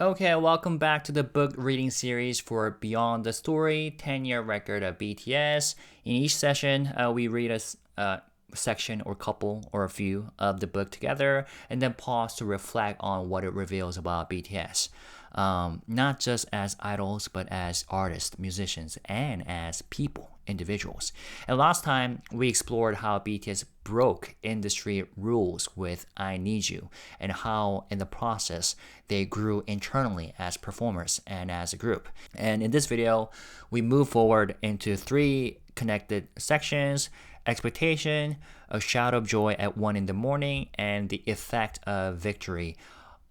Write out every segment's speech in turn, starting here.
Okay, welcome back to the book reading series for Beyond the Story 10-Year Record of BTS. In each session, we read a section or couple or a few of the book together and then pause to reflect on what it reveals about BTS. Not just as idols, but as artists, musicians, and as people, individuals. And last time, we explored how BTS broke industry rules with INEEDU and how, in the process, they grew internally as performers and as a group. And in this video, we move forward into three connected sections: expectation, a shout of joy at 1 in the morning, and the effect of victory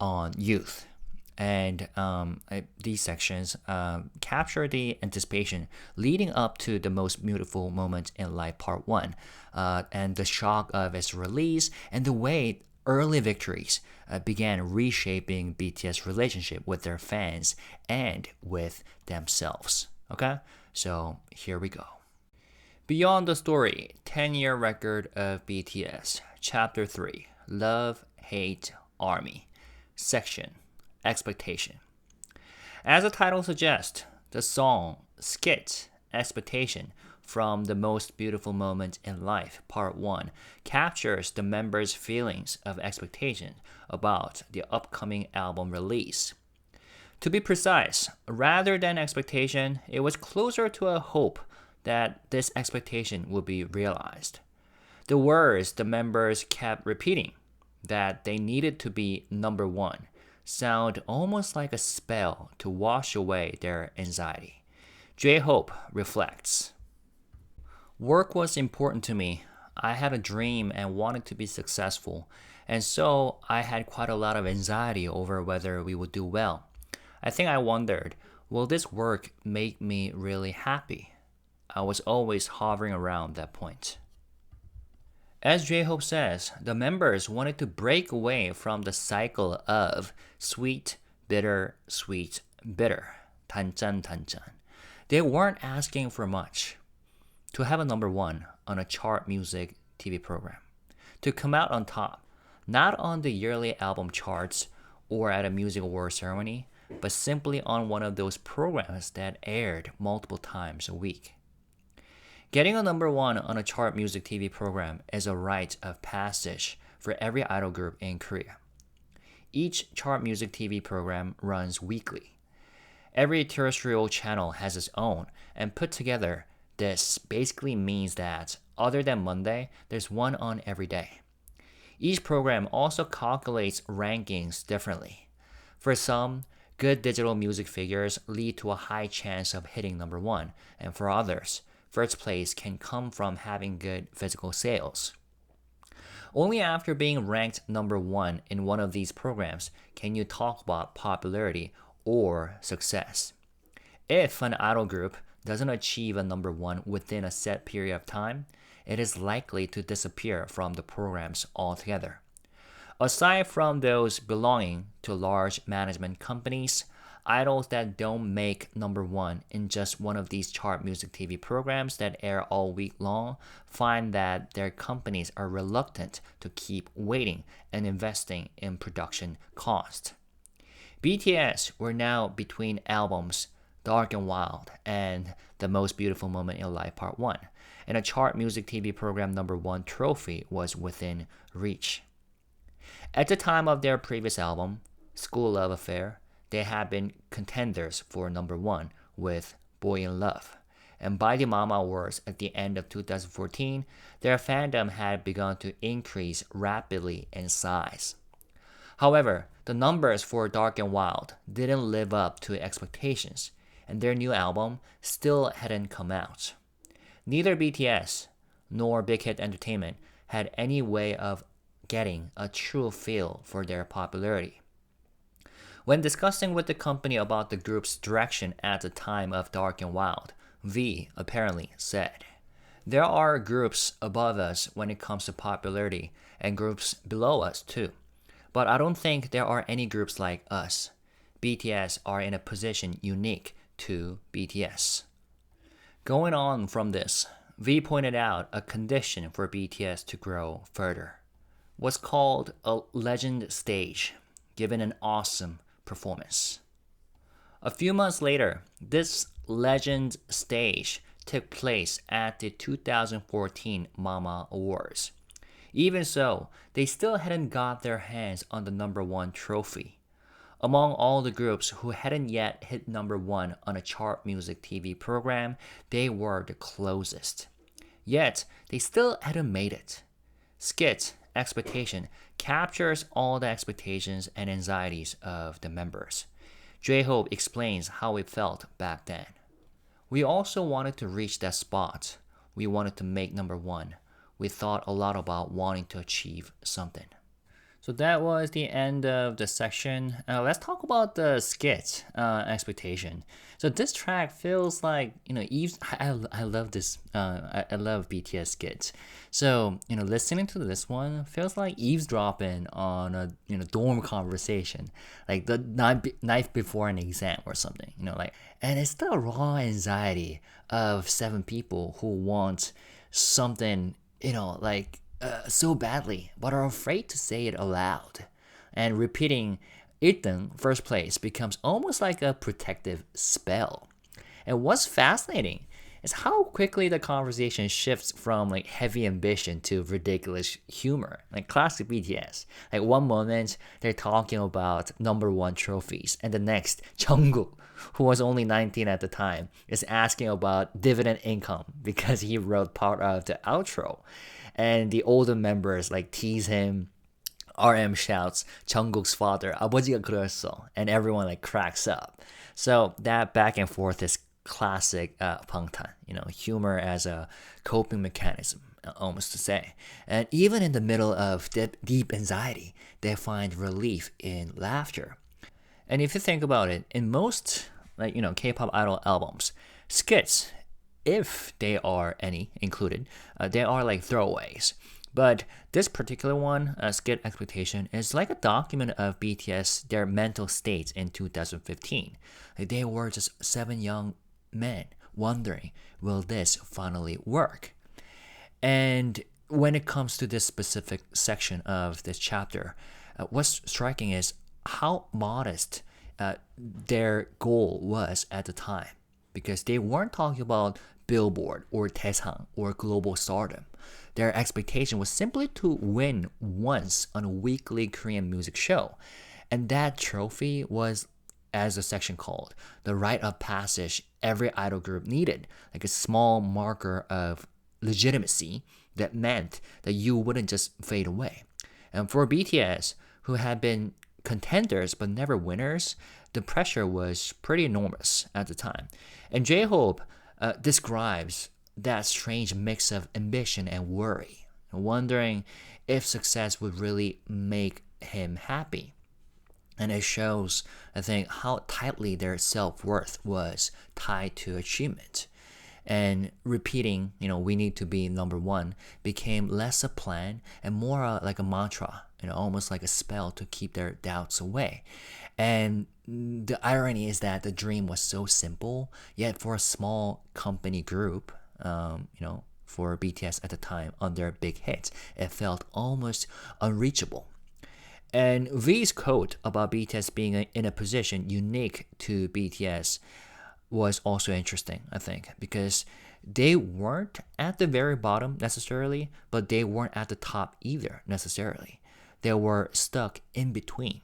on youth. And these sections capture the anticipation leading up to the most beautiful moment in life, part 1, and the shock of its release, and the way early victories began reshaping BTS' relationship with their fans and with themselves. Okay, so here we go. Beyond the Story, 10-Year Record of BTS, Chapter 3, Love, Hate, Army, Section, Expectation. As the title suggests, the song skit Expectation from the Most Beautiful Moment in Life, Part 1, captures the members' feelings of expectation about the upcoming album release. To be precise, rather than expectation, it was closer to a hope that this expectation would be realized. The words the members kept repeating, that they needed to be number one, sound almost like a spell to wash away their anxiety. J-Hope reflects, "Work was important to me. I had a dream and wanted to be successful, and so I had quite a lot of anxiety over whether we would do well. I think I wondered, will this work make me really happy? I was always hovering around that point." As J-Hope says, the members wanted to break away from the cycle of sweet, bitter, sweet, bitter. 단짠, 단짠. They weren't asking for much. To have a number one on a chart music TV program. To come out on top, not on the yearly album charts or at a music award ceremony, but simply on one of those programs that aired multiple times a week. Getting a number one on a chart music TV program is a rite of passage for every idol group in Korea. Each chart music TV program runs weekly. Every terrestrial channel has its own, and put together, this basically means that, other than Monday, there's one on every day. Each program also calculates rankings differently. For some, good digital music figures lead to a high chance of hitting number one, and for others, first place can come from having good physical sales. Only after being ranked number one in one of these programs can you talk about popularity or success. If an idol group doesn't achieve a number one within a set period of time, it is likely to disappear from the programs altogether. Aside from those belonging to large management companies, idols that don't make number one in just one of these chart music TV programs that air all week long find that their companies are reluctant to keep waiting and investing in production cost. BTS were now between albums Dark and Wild and The Most Beautiful Moment in Life Part 1, and a chart music TV program number one trophy was within reach. At the time of their previous album, School Love Affair, they had been contenders for number one with Boy in Love. And by the Mama Awards at the end of 2014, their fandom had begun to increase rapidly in size. However, the numbers for Dark and Wild didn't live up to expectations, and their new album still hadn't come out. Neither BTS nor Big Hit Entertainment had any way of getting a true feel for their popularity. When discussing with the company about the group's direction at the time of Dark and Wild, V apparently said, "There are groups above us when it comes to popularity and groups below us too. But I don't think there are any groups like us. BTS are in a position unique to BTS." Going on from this, V pointed out a condition for BTS to grow further. What's called a legend stage, given an awesome performance. A few months later, this legend stage took place at the 2014 Mama Awards. Even so, they still hadn't got their hands on the number one trophy. Among all the groups who hadn't yet hit number one on a chart music TV program, they were the closest. Yet, they still hadn't made it. Skit, Expectation, captures all the expectations and anxieties of the members. J-Hope explains how it felt back then. We also wanted to reach that spot. We wanted to make number one. We thought a lot about wanting to achieve something. So that was the end of the section. Let's talk about the skit, Expectation. So this track feels like, I love this, I love BTS skits. So, listening to this one feels like eavesdropping on a, dorm conversation, like the night before an exam or something, and it's the raw anxiety of 7 people who want something, so badly, but are afraid to say it aloud. And repeating 1등, first place, becomes almost like a protective spell. And what's fascinating is how quickly the conversation shifts from heavy ambition to ridiculous humor, like classic BTS. Like one moment they're talking about number one trophies, and the next, Jungkook, who was only 19 at the time, is asking about dividend income because he wrote part of the outro. And the older members tease him. RM shouts Jungkook's father, 아버지가 그랬어, and everyone cracks up. So that back and forth is classic Bangtan, humor as a coping mechanism, almost to say. And even in the middle of deep anxiety, they find relief in laughter. And if you think about it, in most K-pop idol albums, skits, if they are any included, they are throwaways. But this particular one, Skit Expectation, is like a document of BTS, their mental states in 2015. They were just 7 young men wondering, will this finally work? And when it comes to this specific section of this chapter, what's striking is how modest their goal was at the time. Because they weren't talking about Billboard or Taesang or global stardom. Their expectation was simply to win once on a weekly Korean music show. And that trophy was, as the section called, the rite of passage every idol group needed, like a small marker of legitimacy that meant that you wouldn't just fade away. And for BTS, who had been contenders but never winners, the pressure was pretty enormous at the time. And J-Hope describes that strange mix of ambition and worry, wondering if success would really make him happy. And it shows, I think, how tightly their self-worth was tied to achievement. And repeating, we need to be number one, became less a plan and more like a mantra, almost like a spell to keep their doubts away. And the irony is that the dream was so simple, yet for a small company group, for BTS at the time on their big hits, it felt almost unreachable. And V's quote about BTS being in a position unique to BTS was also interesting, I think, because they weren't at the very bottom necessarily, but they weren't at the top either necessarily. They were stuck in between,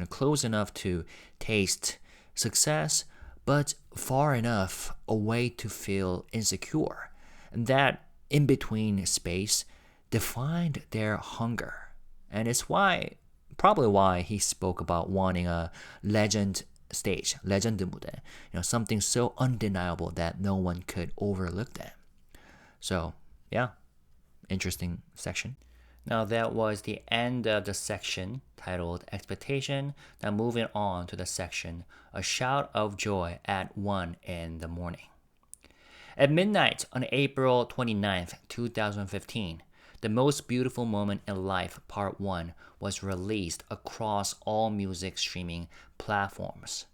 close enough to taste success, but far enough away to feel insecure. And that in-between space defined their hunger. And it's probably why he spoke about wanting a legend stage, legend 무대, something so undeniable that no one could overlook that. So, yeah, interesting section. Now that was the end of the section titled Expectation. Now moving on to the section A Shout of Joy at 1 in the morning. At midnight on April 29th, 2015, The Most Beautiful Moment in Life Part 1 was released across all music streaming platforms.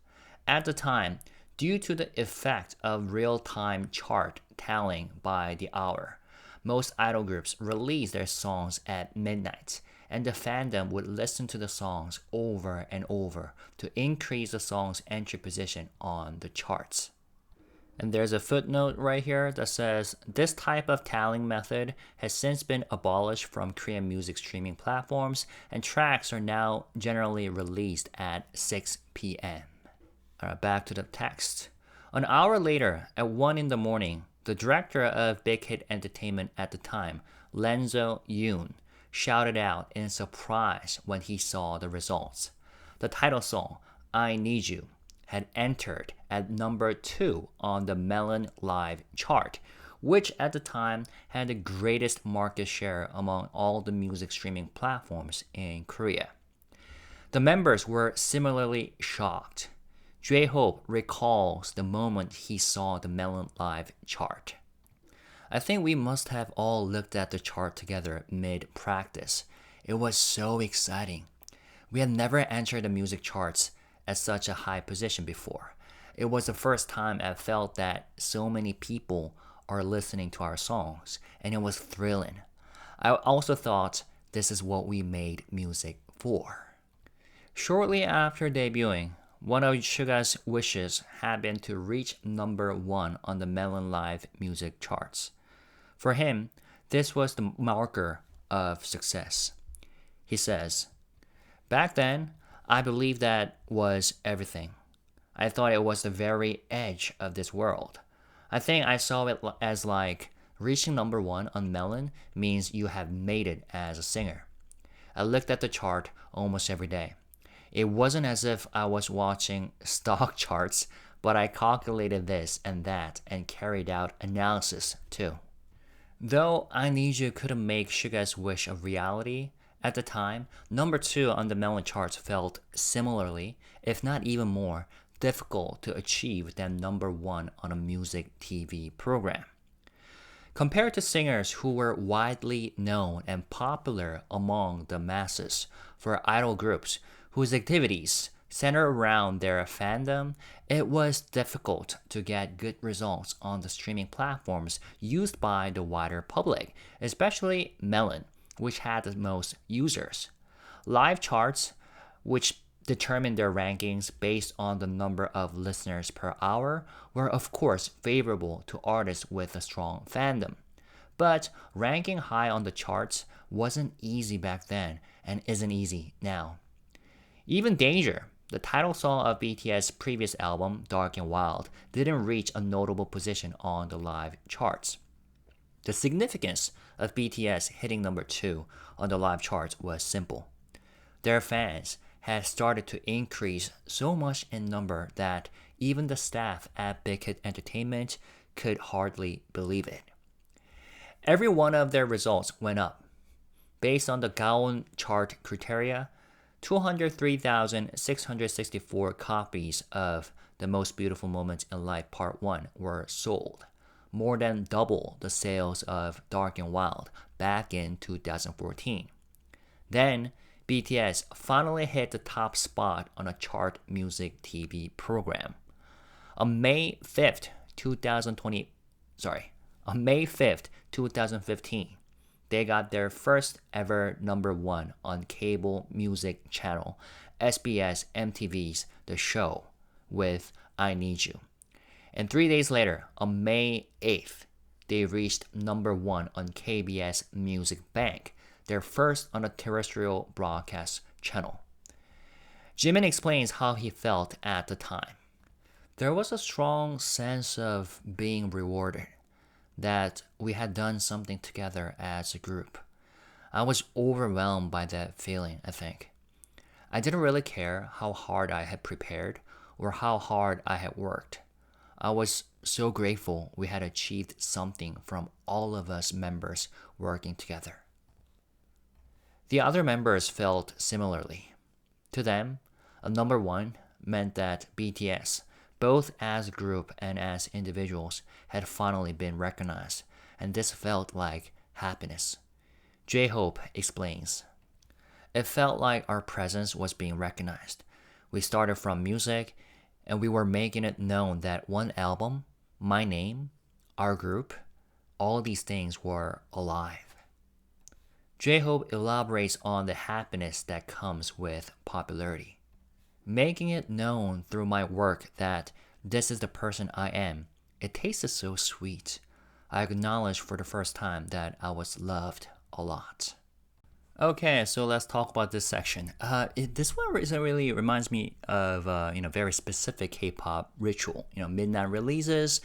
At the time, due to the effect of real-time chart tallying by the hour, most idol groups released their songs at midnight, and the fandom would listen to the songs over and over to increase the song's entry position on the charts. And there's a footnote right here that says this type of tallying method has since been abolished from Korean music streaming platforms, and tracks are now generally released at 6 p.m. Alright, back to the text. An hour later, at 1 in the morning, the director of Big Hit Entertainment at the time, Lenzo Yoon, shouted out in surprise when he saw the results. The title song, I Need You, had entered at number 2 on the Melon Live chart, which at the time had the greatest market share among all the music streaming platforms in Korea. The members were similarly shocked. J-Hope recalls the moment he saw the Melon Live chart. I think we must have all looked at the chart together mid-practice. It was so exciting. We had never entered the music charts at such a high position before. It was the first time I felt that so many people are listening to our songs, and it was thrilling. I also thought this is what we made music for. Shortly after debuting, one of Suga's wishes had been to reach number 1 on the Melon Live music charts. For him, this was the marker of success. He says, "Back then, I believed that was everything. I thought it was the very edge of this world. I think I saw it as like reaching number 1 on Melon means you have made it as a singer. I looked at the chart almost every day. It wasn't as if I was watching stock charts, but I calculated this and that and carried out analysis too." Though I Need You couldn't make Suga's wish a reality, at the time, number 2 on the Melon charts felt similarly, if not even more, difficult to achieve than number 1 on a music TV program. Compared to singers who were widely known and popular among the masses for idol groups whose activities center around their fandom, it was difficult to get good results on the streaming platforms used by the wider public, especially Melon, which had the most users. Live charts, which determined their rankings based on the number of listeners per hour, were of course favorable to artists with a strong fandom. But ranking high on the charts wasn't easy back then and isn't easy now. Even Danger, the title song of BTS' previous album, Dark and Wild, didn't reach a notable position on the live charts. The significance of BTS hitting number 2 on the live charts was simple. Their fans had started to increase so much in number that even the staff at Big Hit Entertainment could hardly believe it. Every one of their results went up. Based on the Gaon chart criteria, 203,664 copies of The Most Beautiful Moments in Life Part 1 were sold, more than double the sales of Dark and Wild back in 2014. Then, BTS finally hit the top spot on a chart music TV program. On May 5th, 2015, they got their first ever number 1 on cable music channel SBS MTV's The Show with I Need You. And 3 days later, on May 8th, they reached number 1 on KBS Music Bank, their first on a terrestrial broadcast channel. Jimin explains how he felt at the time. There was a strong sense of being rewarded, that we had done something together as a group. I was overwhelmed by that feeling, I think. I didn't really care how hard I had prepared or how hard I had worked. I was so grateful we had achieved something from all of us members working together. The other members felt similarly. To them, a number 1 meant that BTS, both as a group and as individuals, had finally been recognized, and this felt like happiness. J-Hope explains, "It felt like our presence was being recognized. We started from music, and we were making it known that one album, my name, our group, all these things were alive." J-Hope elaborates on the happiness that comes with popularity. Making it known through my work that this is the person I am, it tasted so sweet. I acknowledged for the first time that I was loved a lot. Okay, so let's talk about this section. This one really reminds me of very specific K-pop ritual. Midnight releases,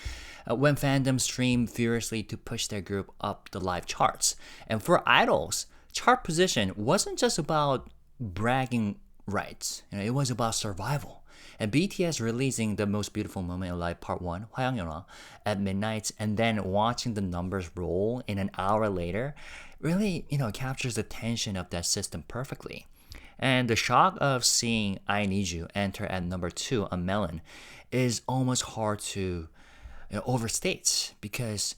when fandoms stream furiously to push their group up the live charts. And for idols, chart position wasn't just about bragging rights. It was about survival. And BTS releasing The Most Beautiful Moment in Life Part 1, 화양연화, at midnight and then watching the numbers roll in an hour later really, captures the tension of that system perfectly. And the shock of seeing INEEDU enter at number 2 on Melon is almost hard to overstate because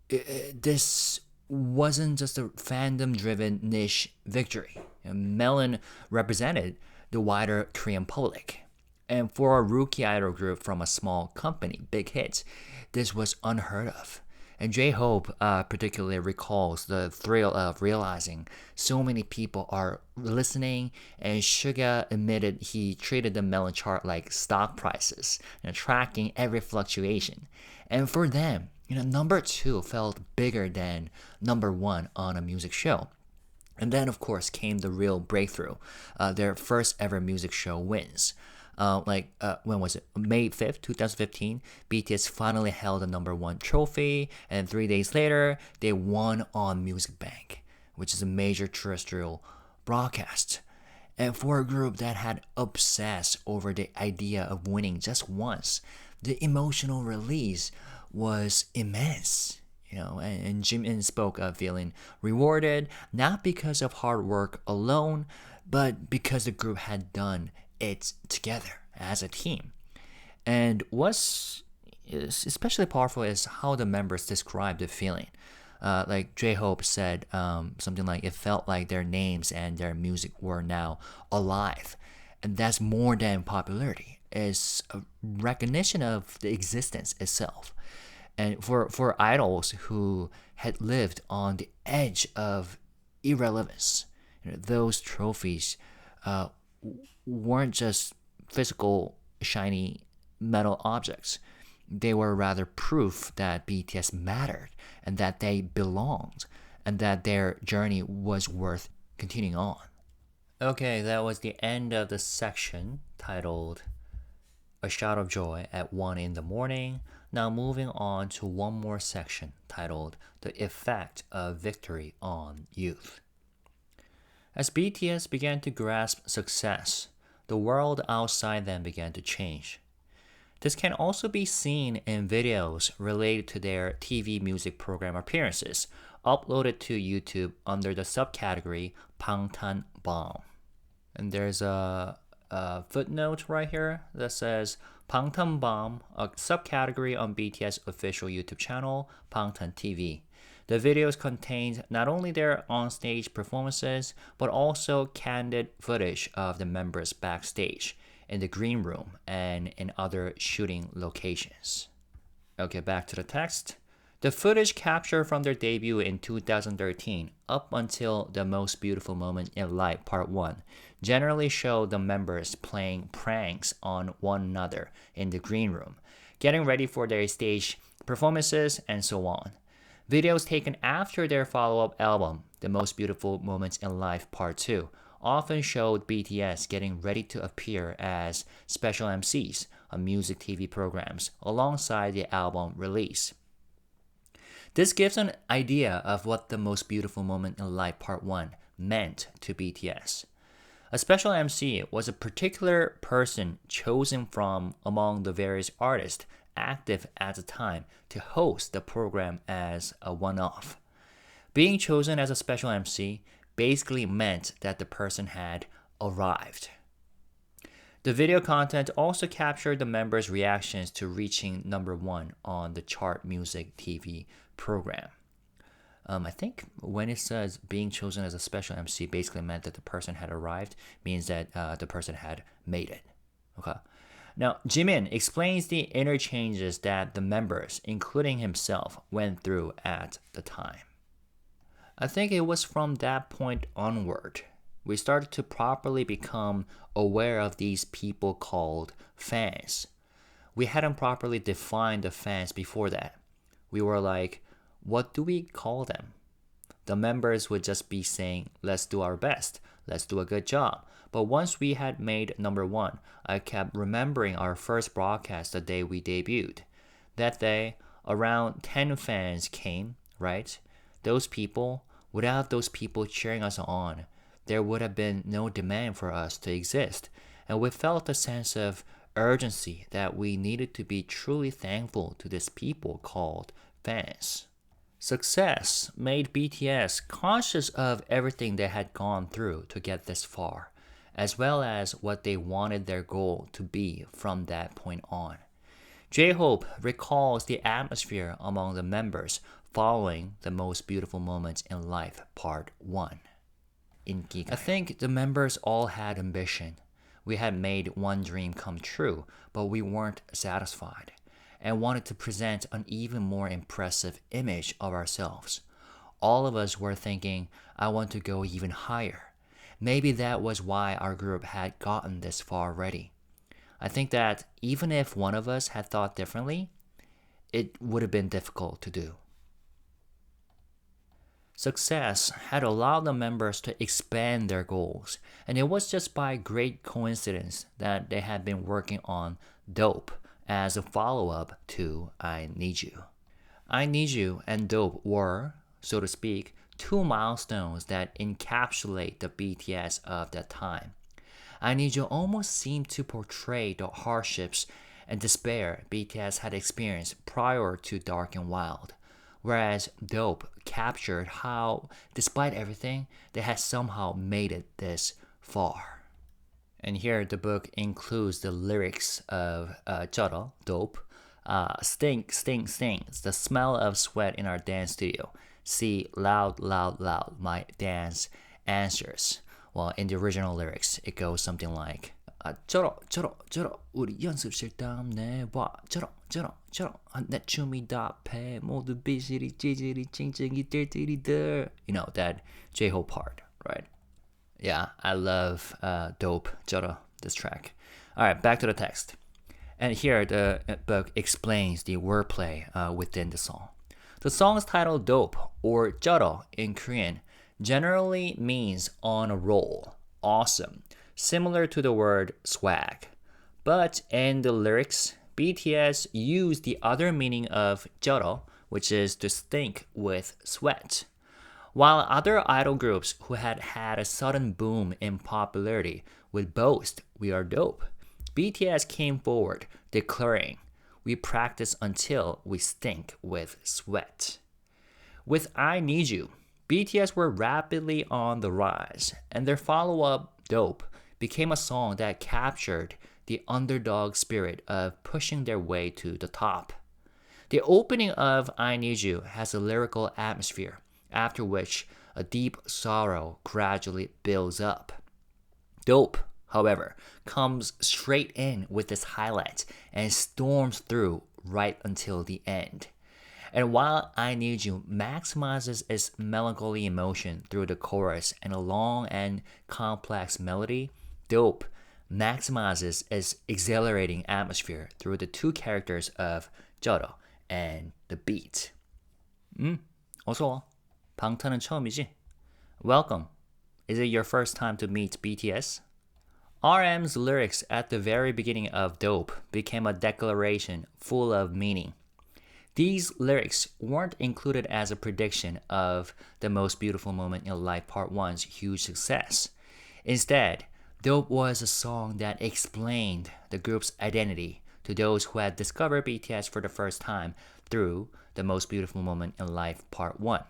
this wasn't just a fandom-driven niche victory. Melon represented the wider Korean public. And for a rookie idol group from a small company, big hits, this was unheard of. And J-Hope particularly recalls the thrill of realizing so many people are listening, and Suga admitted he treated the Melon chart like stock prices, tracking every fluctuation. And for them, number 2 felt bigger than number 1 on a music show. And then, of course, came the real breakthrough, their first ever music show wins. When was it? May 5th, 2015, BTS finally held the number 1 trophy, and 3 days later, they won on Music Bank, which is a major terrestrial broadcast. And for a group that had obsessed over the idea of winning just once, the emotional release was immense. And Jimin spoke of feeling rewarded, not because of hard work alone, but because the group had done it together as a team. And what's especially powerful is how the members described the feeling. Like J-Hope said something like, it felt like their names and their music were now alive. And that's more than popularity. It's a recognition of the existence itself. And for idols who had lived on the edge of irrelevance, those trophies weren't just physical, shiny metal objects. They were rather proof that BTS mattered and that they belonged and that their journey was worth continuing on. Okay, that was the end of the section titled A Shout of Joy at 1 in the Morning. Now moving on to one more section titled The Effect of Victory on Youth. As BTS began to grasp success, the world outside them began to change. This can also be seen in videos related to their TV music program appearances, uploaded to YouTube under the subcategory Bangtan Bomb. And there's a footnote right here that says Bangtan Bomb, a subcategory on BTS official YouTube channel, Bangtan TV. The videos contained not only their onstage performances, but also candid footage of the members backstage, in the green room, and in other shooting locations. Okay, back to the text. The footage captured from their debut in 2013 up until The Most Beautiful Moment in Life Part 1 generally showed the members playing pranks on one another in the green room, getting ready for their stage performances, and so on. Videos taken after their follow-up album, The Most Beautiful Moments in Life Part 2, often showed BTS getting ready to appear as special MCs on music TV programs alongside the album release. This gives an idea of what The Most Beautiful Moment in Life Part 1 meant to BTS. A special MC was a particular person chosen from among the various artists active at the time to host the program as a one-off. Being chosen as a special MC basically meant that the person had arrived. The video content also captured the members' reactions to reaching number 1 on the chart music TV program. I think when it says being chosen as a special MC basically meant that the person had arrived, means that the person had made it. Okay. Now, Jimin explains the interchanges that the members, including himself, went through at the time. I think it was from that point onward. We started to properly become aware of these people called fans. We hadn't properly defined the fans before that. We were like, what do we call them? The members would just be saying, let's do our best, let's do a good job. But once we had made number one, I kept remembering our first broadcast the day we debuted. That day, around 10 fans came, right? Those people, without those people cheering us on, there would have been no demand for us to exist. And we felt a sense of urgency that we needed to be truly thankful to these people called fans. Success made BTS conscious of everything they had gone through to get this far, as well as what they wanted their goal to be from that point on. J-Hope recalls the atmosphere among the members following the Most Beautiful Moments in Life Part 1. I think the members all had ambition. We had made one dream come true, but we weren't satisfied and wanted to present an even more impressive image of ourselves. All of us were thinking, I want to go even higher. Maybe that was why our group had gotten this far already. I think that even if one of us had thought differently, it would have been difficult to do. Success had allowed the members to expand their goals, and it was just by great coincidence that they had been working on Dope as a follow-up to I Need You. I Need You and Dope were, so to speak, two milestones that encapsulate the BTS of that time. I Need You almost seemed to portray the hardships and despair BTS had experienced prior to Dark and Wild, whereas Dope captured how, despite everything, they had somehow made it this far. And here the book includes the lyrics of Choro, Dope. Stink, stink, stings, the smell of sweat in our dance studio. See, loud, loud, loud, my dance answers. Well, in the original lyrics, it goes something like 저러 저러 저러 우리 연습실 다음 내와 저러 저러 저러 내 춤이 답해 모두 비시리 찌질이 찡찡이 뜰뜰이들. You know, that J-Hope part, right? Yeah, I love Dope, 저러, this track. Alright, back to the text. And here the book explains the wordplay within the song. The song's title Dope, or 저러 in Korean, generally means on a roll, awesome, similar to the word swag. But in the lyrics, BTS used the other meaning of 저러, which is to stink with sweat. While other idol groups who had had a sudden boom in popularity would boast, we are dope, BTS came forward declaring, we practice until we stink with sweat. With I Need You, BTS were rapidly on the rise, and their follow-up, Dope, became a song that captured the underdog spirit of pushing their way to the top. The opening of I Need You has a lyrical atmosphere, after which a deep sorrow gradually builds up. Dope, however, comes straight in with its highlights and storms through right until the end. And while I Need You maximizes its melancholy emotion through the chorus and a long and complex melody, Dope maximizes its exhilarating atmosphere through the two characters of 저러 and the beat. 어서 와. 방탄은 처음이지? Welcome. Is it your first time to meet BTS? RM's lyrics at the very beginning of Dope became a declaration full of meaning. These lyrics weren't included as a prediction of the Most Beautiful Moment in Life Part 1's huge success. Instead, Dope was a song that explained the group's identity to those who had discovered BTS for the first time through the Most Beautiful Moment in Life Part 1.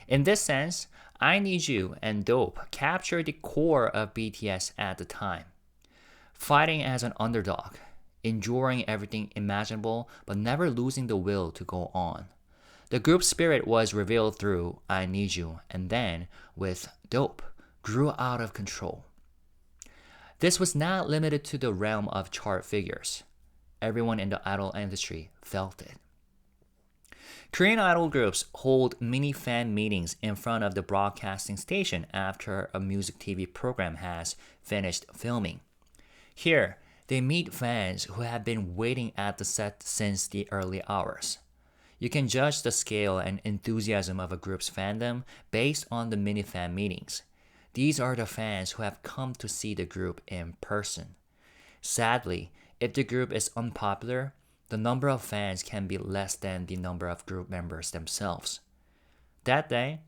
In this sense, I Need You and Dope captured the core of BTS at the time. Fighting as an underdog, enduring everything imaginable but never losing the will to go on. The group's spirit was revealed through I Need You and then, with Dope, grew out of control. This was not limited to the realm of chart figures. Everyone in the idol industry felt it. Korean idol groups hold mini fan meetings in front of the broadcasting station after a music TV program has finished filming. Here, they meet fans who have been waiting at the set since the early hours. You can judge the scale and enthusiasm of a group's fandom based on the mini fan meetings. These are the fans who have come to see the group in person. Sadly, if the group is unpopular, the number of fans can be less than the number of group members themselves. That day,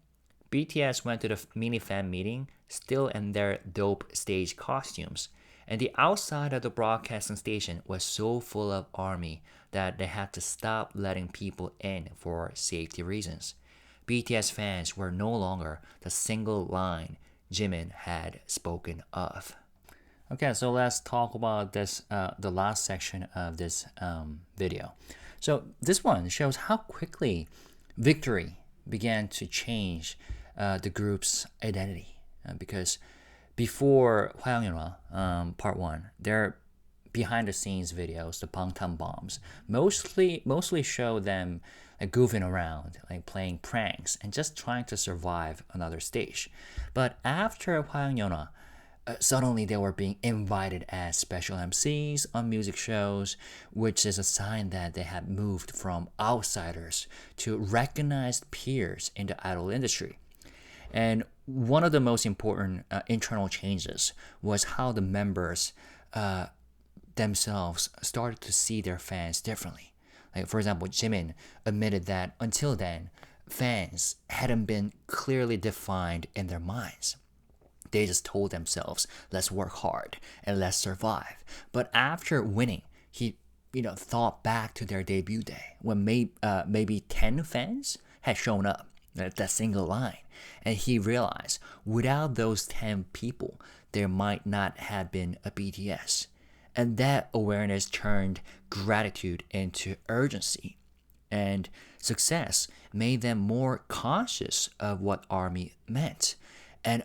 BTS went to the mini fan meeting still in their dope stage costumes, and the outside of the broadcasting station was so full of army that they had to stop letting people in for safety reasons. BTS fans were no longer the single line Jimin had spoken of. Okay, so let's talk about this, the last section of this video. So this one shows how quickly victory began to change the group's identity. Because before HYYH Part 1, their behind-the-scenes videos, the Bangtan bombs, mostly show them like goofing around, like playing pranks, and just trying to survive another stage. But after HYYH, suddenly they were being invited as special MCs on music shows, which is a sign that they had moved from outsiders to recognized peers in the idol industry. And one of the most important internal changes was how the members themselves started to see their fans differently. Like, for example, Jimin admitted that until then, fans hadn't been clearly defined in their minds. They just told themselves, let's work hard and let's survive. But after winning, he thought back to their debut day when maybe 10 fans had shown up at that single line. And he realized without those 10 people, there might not have been a BTS. And that awareness turned gratitude into urgency. And success made them more conscious of what ARMY meant and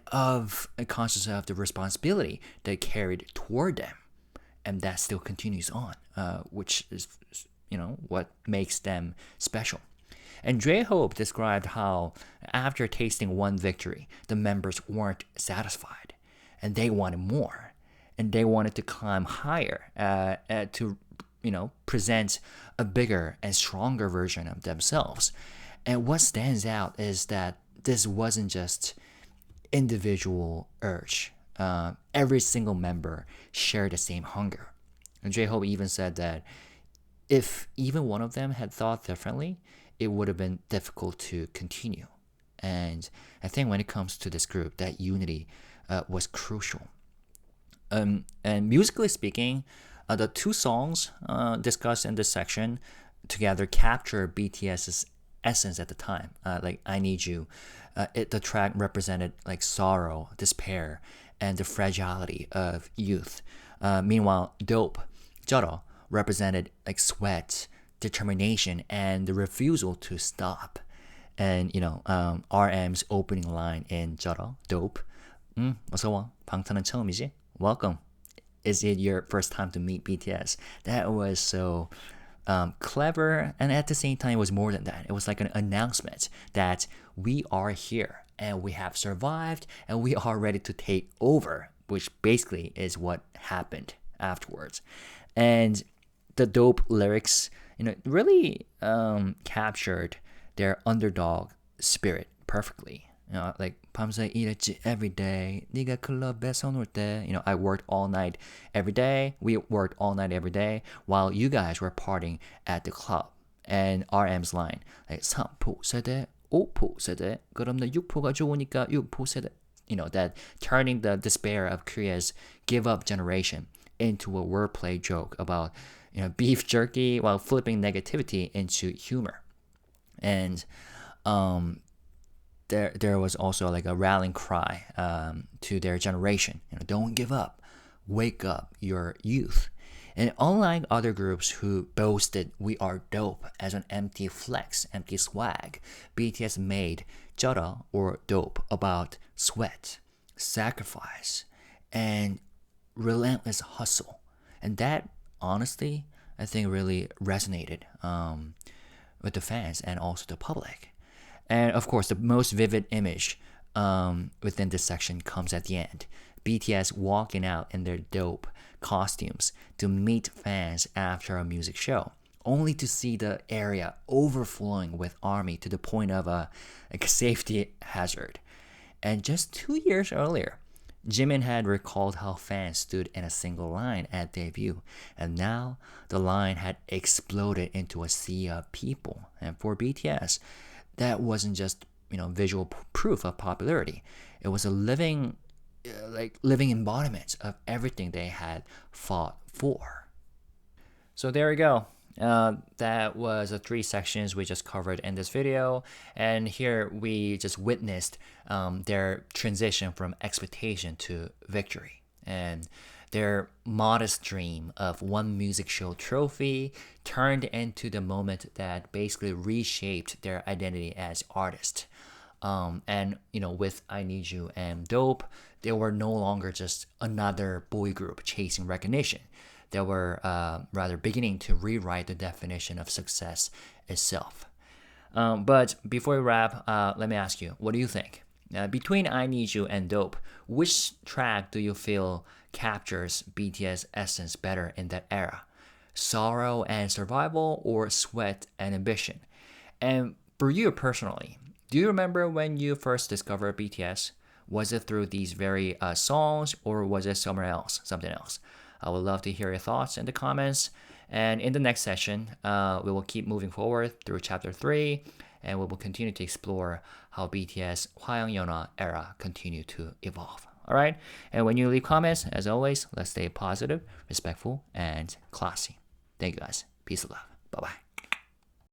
conscious of the responsibility they carried toward them. And that still continues on, which is, what makes them special. And J-Hope described how after tasting one victory, the members weren't satisfied, and they wanted more, and they wanted to climb higher to, present a bigger and stronger version of themselves. And what stands out is that this wasn't just individual urge. Every single member shared the same hunger. And J-Hope even said that if even one of them had thought differently, it would have been difficult to continue. And I think when it comes to this group, that unity was crucial. And musically speaking, the two songs discussed in this section together capture BTS's essence at the time. Like INEEDU, the track represented like sorrow, despair, and the fragility of youth. Meanwhile, Dope, Joro, represented like sweat, determination, and the refusal to stop. And RM's opening line in Joro, Dope, 어서 와, 방탄은 처음이지? Welcome. Is it your first time to meet BTS? That was so clever, and at the same time, it was more than that. It was like an announcement that we are here, and we have survived, and we are ready to take over, which basically is what happened afterwards. And the Dope lyrics, really captured their underdog spirit perfectly. Like 밤새 일했지 every day. 네가 클럽에서 놀 때. I worked all night every day. We worked all night every day while you guys were partying at the club. And RM's line, like 3부 세대, 5부 세대. 그럼 나 6부가 좋으니까 6부 세대. That turning the despair of Korea's give-up generation into a wordplay joke about beef jerky while flipping negativity into humor. And there was also like a rallying cry to their generation. Don't give up. Wake up your youth. And unlike other groups who boasted we are dope as an empty flex, empty swag, BTS made Jara or dope about sweat, sacrifice, and relentless hustle. And that, honestly, I think really resonated with the fans and also the public. And of course, the most vivid image within this section comes at the end. BTS walking out in their dope costumes to meet fans after a music show, only to see the area overflowing with army to the point of a safety hazard. And just 2 years earlier, Jimin had recalled how fans stood in a single line at debut, and now the line had exploded into a sea of people. And for BTS, that wasn't just visual proof of popularity; it was a living embodiment of everything they had fought for. So there we go. That was the 3 sections we just covered in this video, and here we just witnessed their transition from expectation to victory, and their modest dream of one music show trophy turned into the moment that basically reshaped their identity as artists. And with INEEDU and Dope, they were no longer just another boy group chasing recognition. They were rather beginning to rewrite the definition of success itself. But before we wrap, let me ask you, what do you think? Between INEEDU and Dope, which track do you feel captures BTS essence better in that era? Sorrow and Survival, or Sweat and Ambition? And for you personally, do you remember when you first discovered BTS? Was it through these very songs, or was it somewhere else, something else? I would love to hear your thoughts in the comments. And in the next session, we will keep moving forward through chapter 3, and we will continue to explore how BTS HYYH era continue to evolve. All right? And when you leave comments, as always, let's stay positive, respectful, and classy. Thank you guys. Peace and love. Bye-bye.